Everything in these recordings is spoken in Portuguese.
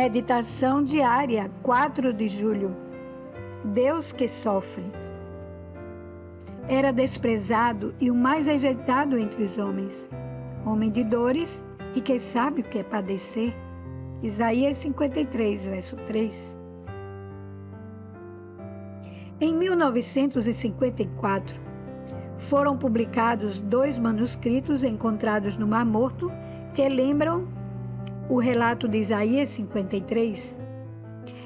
Meditação diária, 4 de julho. Deus que sofre. Era desprezado e o mais rejeitado entre os homens, homem de dores e que sabe o que é padecer. Isaías 53, verso 3. Em 1954, foram publicados 2 manuscritos encontrados no Mar Morto que lembram o relato de Isaías 53.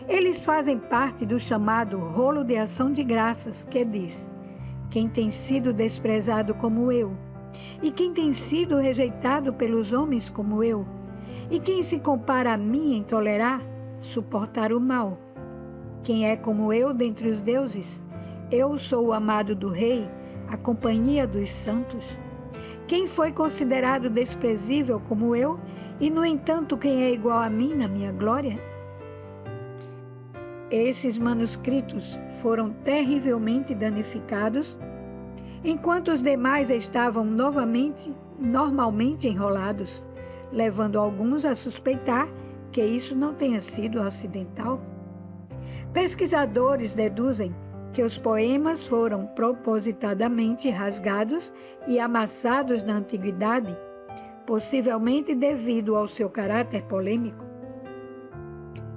Eles fazem parte do chamado Rolo de Ação de Graças, que diz: quem tem sido desprezado como eu, e quem tem sido rejeitado pelos homens como eu, e quem se compara a mim em tolerar, suportar o mal. Quem é como eu dentre os deuses? Eu sou o amado do Rei, a companhia dos santos. Quem foi considerado desprezível como eu, e, no entanto, quem é igual a mim na minha glória? Esses manuscritos foram terrivelmente danificados, enquanto os demais estavam normalmente enrolados, levando alguns a suspeitar que isso não tenha sido acidental. Pesquisadores deduzem que os poemas foram propositadamente rasgados e amassados na antiguidade, possivelmente devido ao seu caráter polêmico.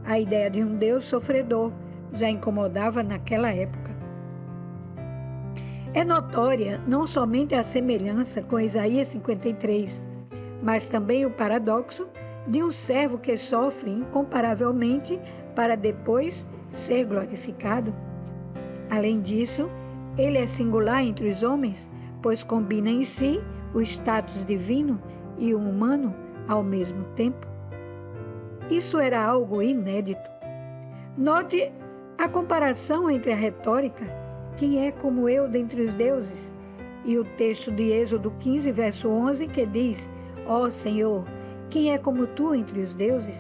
A ideia de um Deus sofredor já incomodava naquela época. É notória não somente a semelhança com Isaías 53, mas também o paradoxo de um servo que sofre incomparavelmente para depois ser glorificado. Além disso, ele é singular entre os homens, pois combina em si o status divino e o humano ao mesmo tempo. Isso era algo inédito. Note a comparação entre a retórica, quem é como eu dentre os deuses, e o texto de Êxodo 15, verso 11, que diz: ó Senhor, quem é como tu entre os deuses?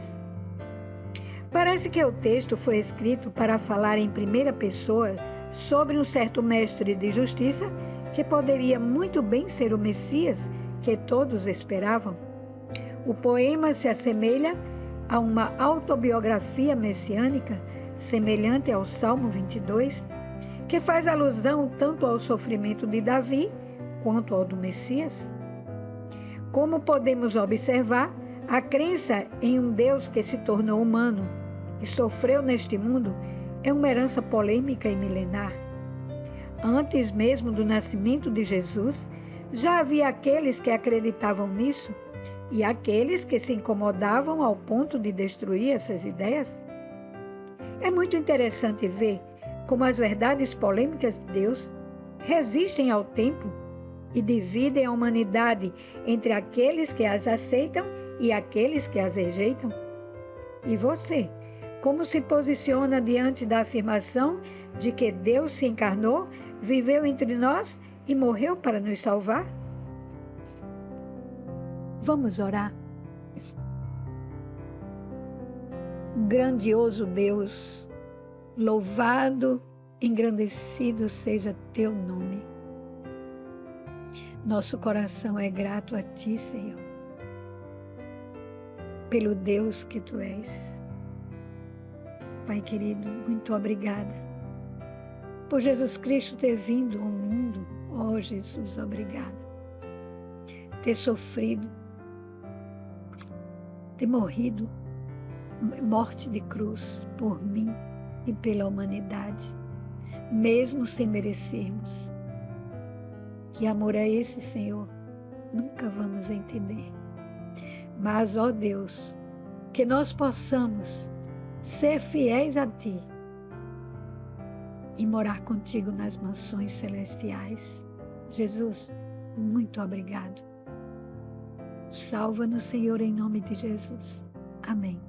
Parece que o texto foi escrito para falar em primeira pessoa sobre um certo mestre de justiça que poderia muito bem ser o Messias que todos esperavam. O poema se assemelha a uma autobiografia messiânica, semelhante ao Salmo 22, que faz alusão tanto ao sofrimento de Davi quanto ao do Messias. Como podemos observar, a crença em um Deus que se tornou humano e sofreu neste mundo é uma herança polêmica e milenar. Antes mesmo do nascimento de Jesus, já havia aqueles que acreditavam nisso e aqueles que se incomodavam ao ponto de destruir essas ideias. É muito interessante ver como as verdades polêmicas de Deus resistem ao tempo e dividem a humanidade entre aqueles que as aceitam e aqueles que as rejeitam. E você, como se posiciona diante da afirmação de que Deus se encarnou, viveu entre nós e morreu para nos salvar? Vamos orar. Grandioso Deus, louvado, engrandecido seja teu nome. Nosso coração é grato a ti, Senhor, pelo Deus que tu és. Pai querido, muito obrigada por Jesus Cristo ter vindo ao mundo. Oh, Jesus, obrigada. Ter sofrido, ter morrido, morte de cruz por mim e pela humanidade, mesmo sem merecermos. Que amor é esse, Senhor? Nunca vamos entender. Mas, ó Deus, que nós possamos ser fiéis a Ti e morar contigo nas mansões celestiais. Jesus, muito obrigado. Salva-nos, Senhor, em nome de Jesus. Amém.